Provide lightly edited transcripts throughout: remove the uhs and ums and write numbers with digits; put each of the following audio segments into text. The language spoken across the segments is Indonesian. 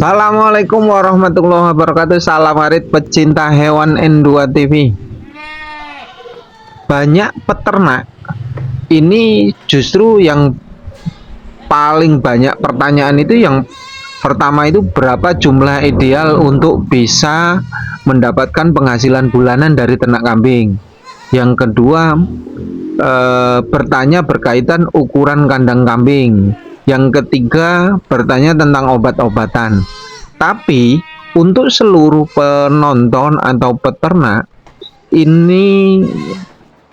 Assalamualaikum warahmatullahi wabarakatuh. Salam harit pecinta hewan N2 TV. Banyak peternak ini justru yang paling banyak pertanyaan itu yang pertama itu berapa jumlah ideal untuk bisa mendapatkan penghasilan bulanan dari ternak kambing. Yang kedua bertanya berkaitan ukuran kandang kambing. Yang ketiga bertanya tentang obat-obatan. Tapi untuk seluruh penonton atau peternak ini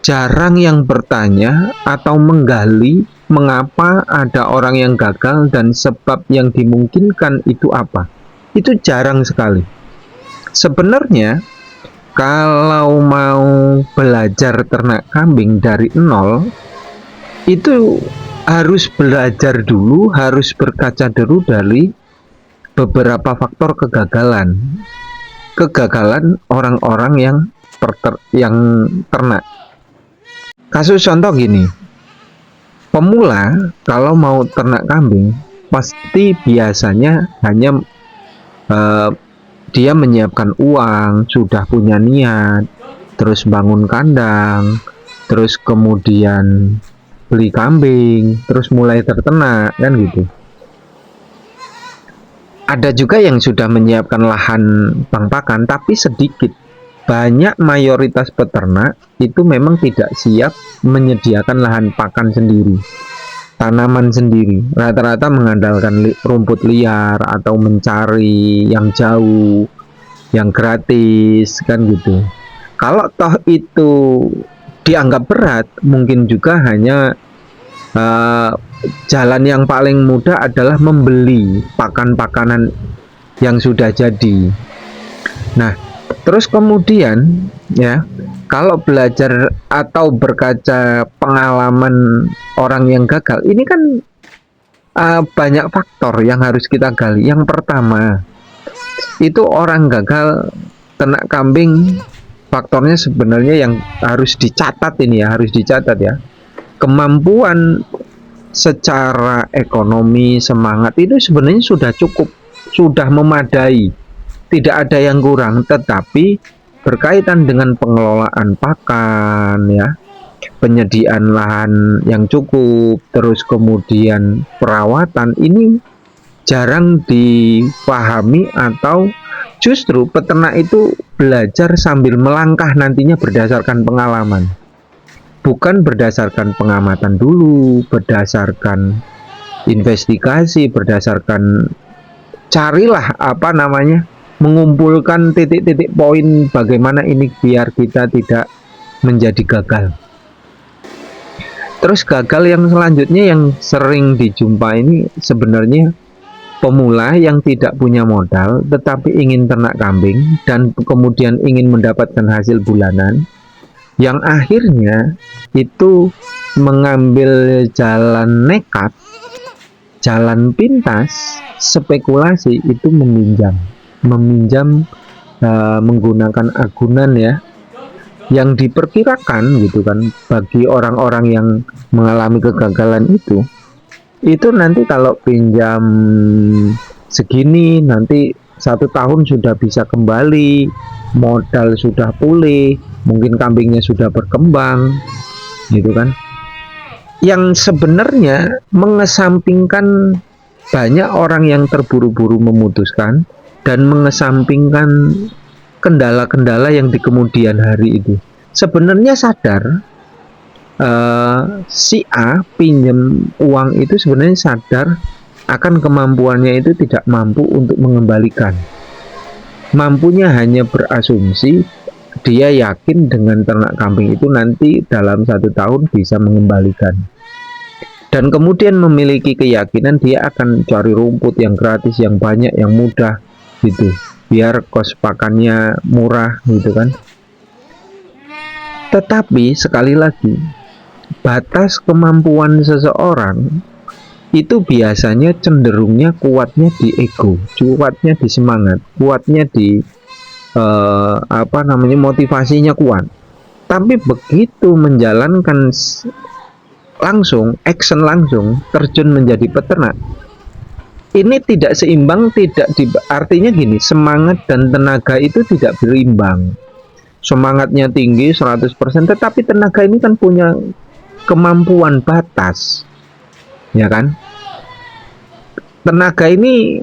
jarang yang bertanya atau menggali mengapa ada orang yang gagal dan sebab yang dimungkinkan itu apa. Itu jarang sekali. Sebenarnya kalau mau belajar ternak kambing dari nol itu harus belajar dulu, harus berkaca dulu dari beberapa faktor kegagalan orang-orang yang ternak. Kasus contoh gini, pemula kalau mau ternak kambing pasti biasanya hanya dia menyiapkan uang, sudah punya niat, terus bangun kandang, terus kemudian beli kambing, terus mulai ternak, kan gitu. Ada juga yang sudah menyiapkan lahan pang-pakan tapi sedikit. Banyak mayoritas peternak itu memang tidak siap menyediakan lahan pakan sendiri, tanaman sendiri. Rata-rata mengandalkan rumput liar atau mencari yang jauh, yang gratis, kan gitu. Kalau toh itu dianggap berat, mungkin juga hanya jalan yang paling mudah adalah membeli pakan-pakanan yang sudah jadi. Nah, terus kemudian ya, kalau belajar atau berkaca pengalaman orang yang gagal, ini kan banyak faktor yang harus kita gali. Yang pertama, itu orang gagal ternak kambing, faktornya sebenarnya yang harus dicatat ini ya, harus dicatat ya. Kemampuan secara ekonomi, semangat itu sebenarnya sudah cukup, sudah memadai, tidak ada yang kurang. Tetapi berkaitan dengan pengelolaan pakan ya, penyediaan lahan yang cukup, terus kemudian perawatan, ini jarang dipahami atau justru peternak itu belajar sambil melangkah nantinya berdasarkan pengalaman, bukan berdasarkan pengamatan dulu, berdasarkan investigasi, berdasarkan carilah mengumpulkan titik-titik poin bagaimana ini biar kita tidak menjadi gagal. Terus gagal yang selanjutnya yang sering dijumpai ini sebenarnya pemula yang tidak punya modal tetapi ingin ternak kambing dan kemudian ingin mendapatkan hasil bulanan, yang akhirnya itu mengambil jalan nekat, jalan pintas, spekulasi, itu meminjam menggunakan agunan ya, yang diperkirakan gitu kan, bagi orang-orang yang mengalami kegagalan itu nanti kalau pinjam segini nanti 1 tahun sudah bisa kembali, modal sudah pulih, mungkin kambingnya sudah berkembang, gitu kan. Yang sebenarnya mengesampingkan banyak orang yang terburu-buru memutuskan dan mengesampingkan kendala-kendala yang di kemudian hari itu. Sebenarnya sadar si A pinjam uang itu sebenarnya sadar akan kemampuannya itu tidak mampu untuk mengembalikan. Mampunya hanya berasumsi, dia yakin dengan ternak kambing itu nanti dalam 1 tahun bisa mengembalikan, dan kemudian memiliki keyakinan dia akan cari rumput yang gratis, yang banyak, yang mudah gitu, biar kos pakannya murah gitu kan. Tetapi sekali lagi, batas kemampuan seseorang itu biasanya cenderungnya kuatnya di ego, kuatnya di semangat, kuatnya di motivasinya kuat. Tapi begitu menjalankan langsung, action langsung, terjun menjadi peternak, ini tidak seimbang, artinya gini, semangat dan tenaga itu tidak berimbang. Semangatnya tinggi 100%, tetapi tenaga ini kan punya kemampuan batas, ya kan? Tenaga ini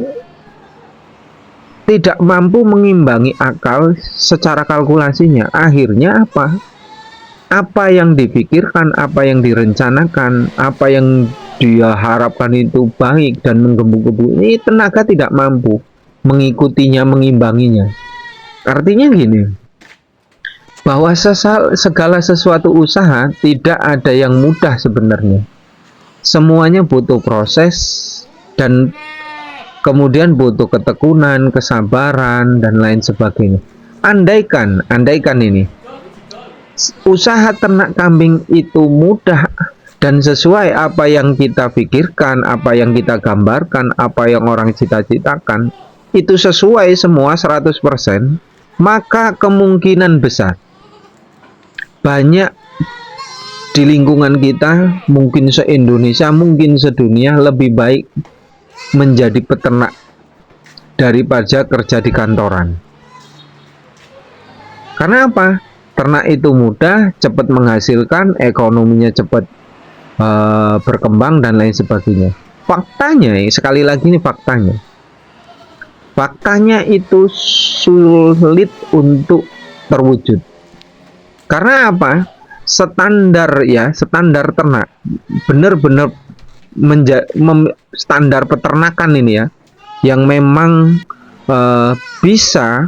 tidak mampu mengimbangi akal secara kalkulasinya. Akhirnya apa? Apa yang dipikirkan, apa yang direncanakan, apa yang dia harapkan itu baik dan menggebu-gebu, ini tenaga tidak mampu mengikutinya, mengimbanginya. Artinya gini, bahwa segala sesuatu usaha tidak ada yang mudah sebenarnya. Semuanya butuh proses dan kemudian butuh ketekunan, kesabaran dan lain sebagainya. Andaikan ini usaha ternak kambing itu mudah dan sesuai apa yang kita pikirkan, apa yang kita gambarkan, apa yang orang cita-citakan, itu sesuai semua 100%, maka kemungkinan besar banyak di lingkungan kita, mungkin se-Indonesia, mungkin sedunia, lebih baik menjadi peternak daripada kerja di kantoran. Karena apa? Ternak itu mudah, cepat menghasilkan, ekonominya cepat berkembang dan lain sebagainya. Faktanya, sekali lagi ini faktanya itu sulit untuk terwujud. Karena apa? Standar ternak benar-benar standar peternakan ini ya, yang memang bisa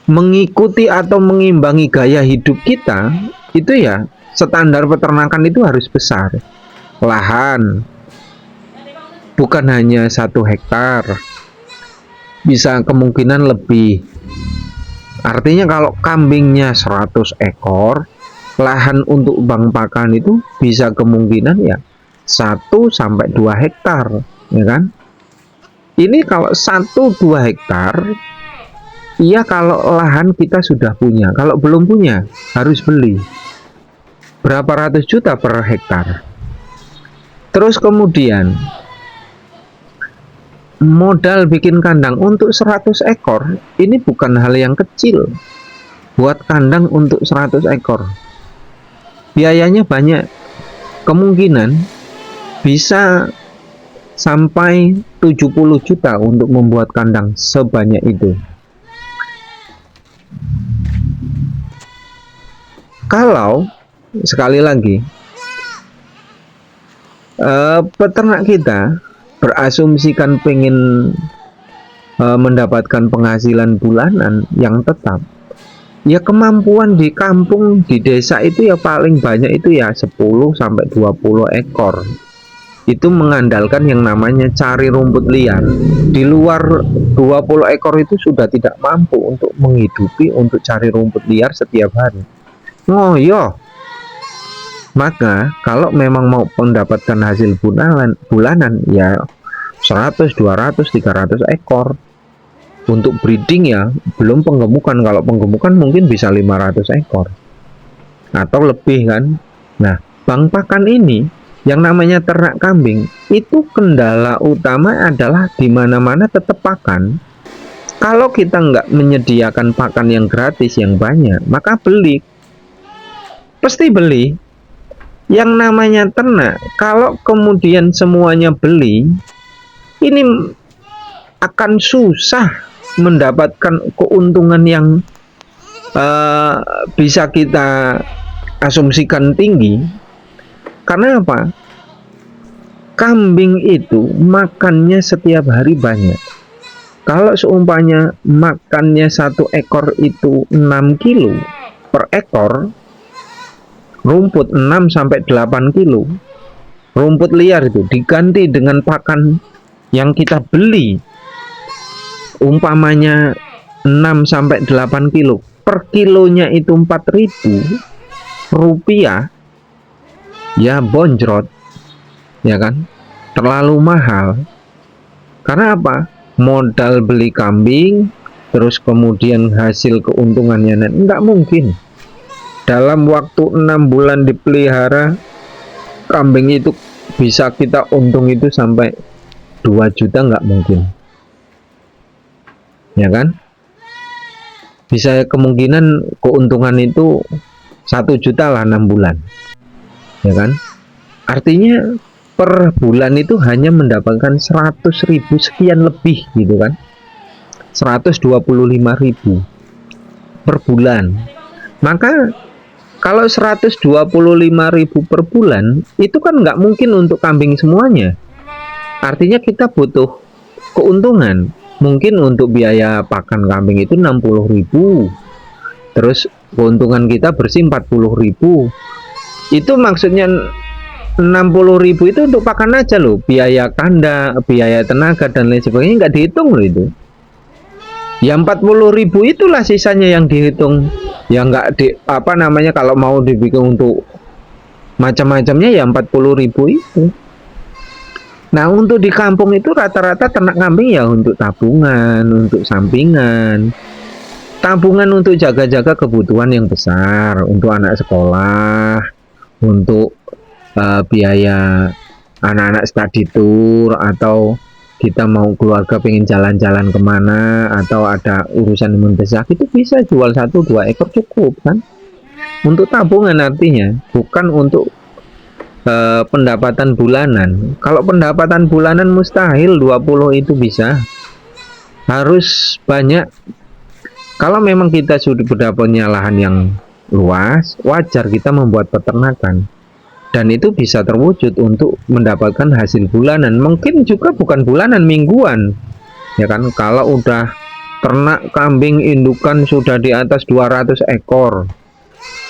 mengikuti atau mengimbangi gaya hidup kita, itu ya standar peternakan itu harus besar. Lahan bukan hanya 1 hektar, bisa kemungkinan lebih. Artinya kalau kambingnya 100 ekor, lahan untuk bang pakan itu bisa kemungkinan ya 1-2 hektar, ya kan? Ini kalau 1-2 hektar, iya kalau lahan kita sudah punya. Kalau belum punya, harus beli. Berapa ratus juta per hektar. Terus kemudian modal bikin kandang untuk 100 ekor, ini bukan hal yang kecil. Buat kandang untuk 100 ekor, biayanya banyak. Kemungkinan bisa sampai 70 juta untuk membuat kandang sebanyak itu. Kalau sekali lagi peternak kita berasumsikan pengen mendapatkan penghasilan bulanan yang tetap, ya kemampuan di kampung, di desa itu ya paling banyak itu ya 10-20 ekor. Itu mengandalkan yang namanya cari rumput liar. Di luar 20 ekor itu sudah tidak mampu untuk menghidupi, untuk cari rumput liar setiap hari. Ngoyo. Maka kalau memang mau mendapatkan hasil bulanan ya 100, 200, 300 ekor. Untuk breeding ya belum penggemukan. Kalau penggemukan mungkin bisa 500 ekor atau lebih kan. Nah, bang pakan ini yang namanya ternak kambing itu kendala utama adalah di mana-mana tetap pakan. Kalau kita nggak menyediakan pakan yang gratis yang banyak, maka beli, pasti beli. Yang namanya ternak, kalau kemudian semuanya beli, ini akan susah mendapatkan keuntungan yang bisa kita asumsikan tinggi. Karena apa? Kambing itu makannya setiap hari banyak. Kalau seumpamanya makannya 1 ekor itu 6 kilo per ekor, rumput 6-8 kilo, rumput liar itu diganti dengan pakan yang kita beli, umpamanya 6-8 kilo, per kilonya itu 4.000 rupiah, ya bonjrot, ya kan, terlalu mahal. Karena apa? Modal beli kambing, terus kemudian hasil keuntungannya enggak mungkin. Dalam waktu 6 bulan dipelihara, kambing itu bisa kita untung itu sampai 2 juta nggak mungkin, ya kan? Bisa kemungkinan keuntungan itu 1 juta lah 6 bulan, ya kan? Artinya per bulan itu hanya mendapatkan 100.000 sekian lebih gitu kan, 125.000 per bulan. Maka kalau 125.000 per bulan itu kan nggak mungkin untuk kambing semuanya. Artinya kita butuh keuntungan. Mungkin untuk biaya pakan kambing itu 60.000. Terus keuntungan kita bersih 40.000. Itu maksudnya 60.000 itu untuk pakan aja loh. Biaya kandang, biaya tenaga dan lain sebagainya nggak dihitung loh itu. Ya 40.000 itulah sisanya yang dihitung. Ya nggak di apa namanya, kalau mau dibikin untuk macam-macamnya ya 40.000 itu. Nah, untuk di kampung itu rata-rata ternak kambing ya untuk tabungan, untuk sampingan. Tabungan untuk jaga-jaga kebutuhan yang besar, untuk anak sekolah, untuk biaya anak-anak study tour, atau kita mau keluarga pengen jalan-jalan kemana, atau ada urusan yang mendesak, itu bisa jual 1-2 ekor cukup kan. Untuk tabungan artinya, bukan untuk pendapatan bulanan. Kalau pendapatan bulanan mustahil 20 itu bisa. Harus banyak. Kalau memang kita sudah punya lahan yang luas, wajar kita membuat peternakan. Dan itu bisa terwujud untuk mendapatkan hasil bulanan. Mungkin juga bukan bulanan, mingguan. Ya kan, kalau udah ternak kambing indukan sudah di atas 200 ekor.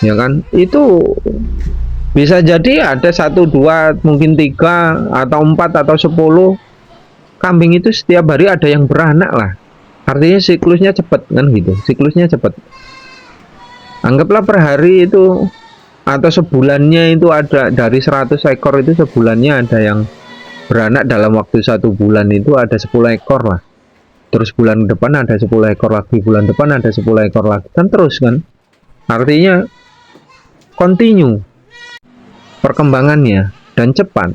Ya kan, itu bisa jadi ada 1-2, mungkin 3 atau 4 atau 10 kambing itu setiap hari ada yang beranak lah. Artinya siklusnya cepat kan gitu, siklusnya cepat. Anggaplah per hari itu atau sebulannya itu ada dari 100 ekor itu sebulannya ada yang beranak dalam waktu 1 bulan itu ada 10 ekor lah. Terus bulan depan ada 10 ekor lagi, bulan depan ada 10 ekor lagi, kan terus kan. Artinya continue perkembangannya dan cepat.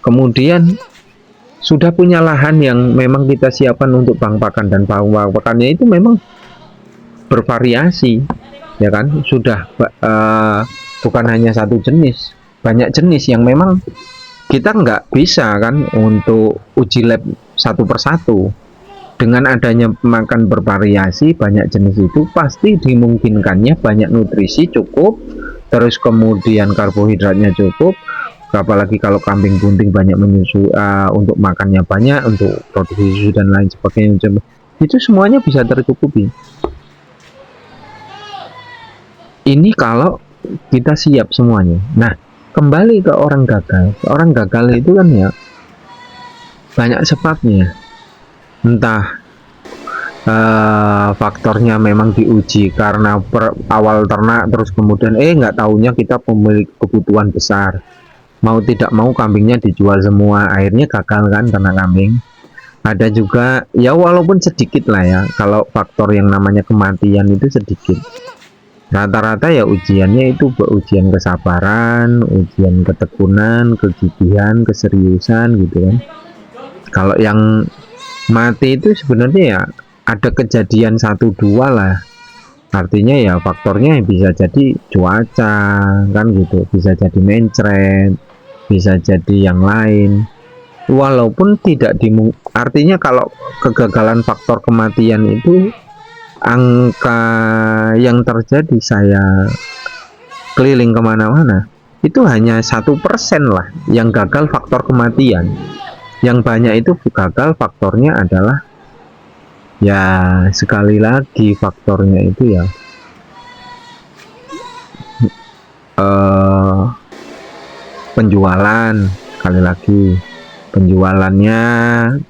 Kemudian sudah punya lahan yang memang kita siapkan untuk bank pakan, dan bank pakannya itu memang bervariasi, ya kan. Sudah bukan hanya satu jenis, banyak jenis yang memang kita nggak bisa kan untuk uji lab satu persatu. Dengan adanya makan bervariasi banyak jenis itu pasti dimungkinkannya banyak nutrisi cukup, terus kemudian karbohidratnya cukup, apalagi kalau kambing bunting banyak menyusui, untuk makannya banyak, untuk produksi susu dan lain sebagainya, itu semuanya bisa tercukupi. Ini kalau kita siap semuanya. Nah, kembali ke orang gagal. Orang gagal itu kan ya banyak sebabnya. Entah faktornya memang diuji karena awal ternak, terus kemudian nggak taunya kita pemilik kebutuhan besar, mau tidak mau kambingnya dijual semua, akhirnya gagal kan ternak kambing. Ada juga ya walaupun sedikit lah ya, kalau faktor yang namanya kematian itu sedikit. Rata-rata ya ujiannya itu ujian kesabaran, ujian ketekunan, kegigihan, keseriusan gitu kan. Kalau yang mati itu sebenarnya ya ada kejadian 1-2 lah. Artinya ya faktornya bisa jadi cuaca kan gitu, bisa jadi mencret, bisa jadi yang lain. Walaupun tidak artinya kalau kegagalan faktor kematian itu angka yang terjadi, saya keliling kemana-mana, itu hanya 1% lah yang gagal faktor kematian. Yang banyak itu gagal faktornya adalah ya sekali lagi faktornya itu ya penjualan. Sekali lagi penjualannya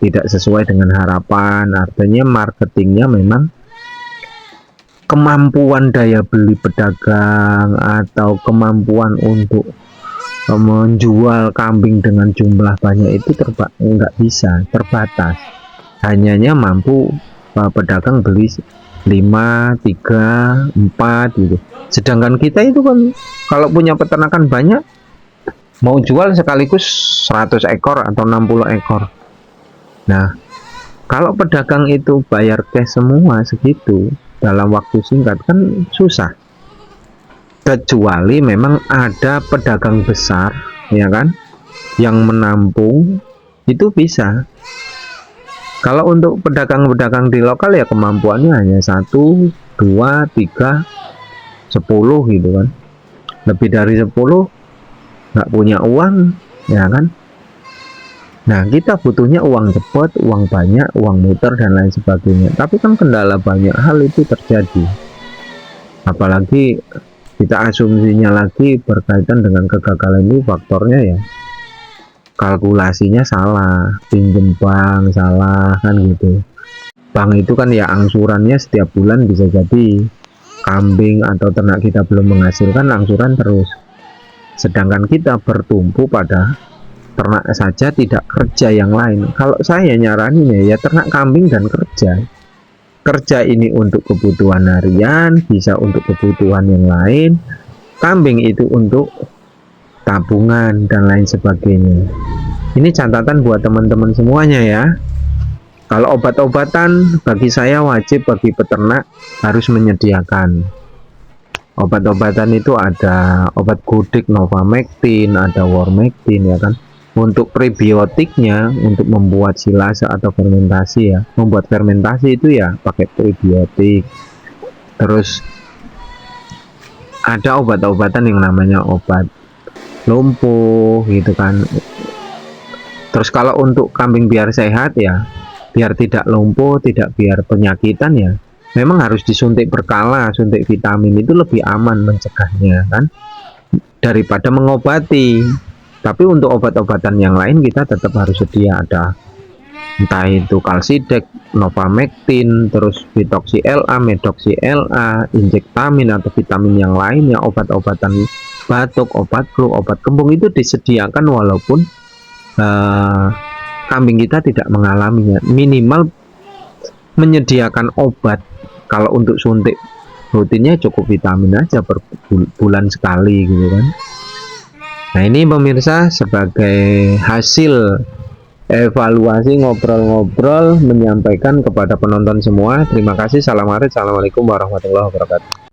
tidak sesuai dengan harapan, artinya marketingnya memang kemampuan daya beli pedagang atau kemampuan untuk menjual kambing dengan jumlah banyak itu nggak bisa, terbatas. Hanya mampu pedagang beli 5, 3, 4 gitu. Sedangkan kita itu kan kalau punya peternakan banyak, mau jual sekaligus 100 ekor atau 60 ekor. Nah, kalau pedagang itu bayar cash semua segitu dalam waktu singkat kan susah. Kecuali memang ada pedagang besar, ya kan, yang menampung, itu bisa. Kalau untuk pedagang-pedagang di lokal ya kemampuannya hanya 1, 2, 3, 10 gitu kan. Lebih dari 10 nggak punya uang, ya kan. Nah, kita butuhnya uang cepat, uang banyak, uang muter dan lain sebagainya. Tapi kan kendala banyak hal itu terjadi. Apalagi kita asumsinya lagi berkaitan dengan kegagalan ini, faktornya ya kalkulasinya salah, pinjem bank salah kan gitu. Bank itu kan ya angsurannya setiap bulan bisa jadi kambing atau ternak kita belum menghasilkan angsuran terus. Sedangkan kita bertumpu pada ternak saja, tidak kerja yang lain. Kalau saya nyaranin ya ternak kambing dan kerja. Kerja ini untuk kebutuhan harian, bisa untuk kebutuhan yang lain. Kambing itu untuk tabungan dan lain sebagainya. Ini catatan buat teman-teman semuanya ya. Kalau obat-obatan bagi saya wajib bagi peternak harus menyediakan. Obat-obatan itu ada obat gudik Novamectin, ada Warmectin ya kan. Untuk prebiotiknya, untuk membuat silase atau fermentasi ya, membuat fermentasi itu ya pakai prebiotik. Terus ada obat-obatan yang namanya obat lumpuh gitu kan. Terus kalau untuk kambing biar sehat ya, biar tidak lumpuh, tidak biar penyakitan ya, memang harus disuntik berkala. Suntik vitamin itu lebih aman mencegahnya kan, daripada mengobati. Tapi untuk obat-obatan yang lain kita tetap harus sedia, ada entah itu Calcidex, Novamectin, terus Vitoxy LA, Medoxy LA, Injektamin atau vitamin yang lainnya, obat-obatan batuk, obat flu, obat kembung itu disediakan walaupun kambing kita tidak mengalaminya. Minimal menyediakan obat. Kalau untuk suntik rutinnya cukup vitamin aja per bulan sekali gitu kan. Nah, ini pemirsa sebagai hasil evaluasi ngobrol-ngobrol menyampaikan kepada penonton semua. Terima kasih. Salam Arit. Assalamualaikum warahmatullahi wabarakatuh.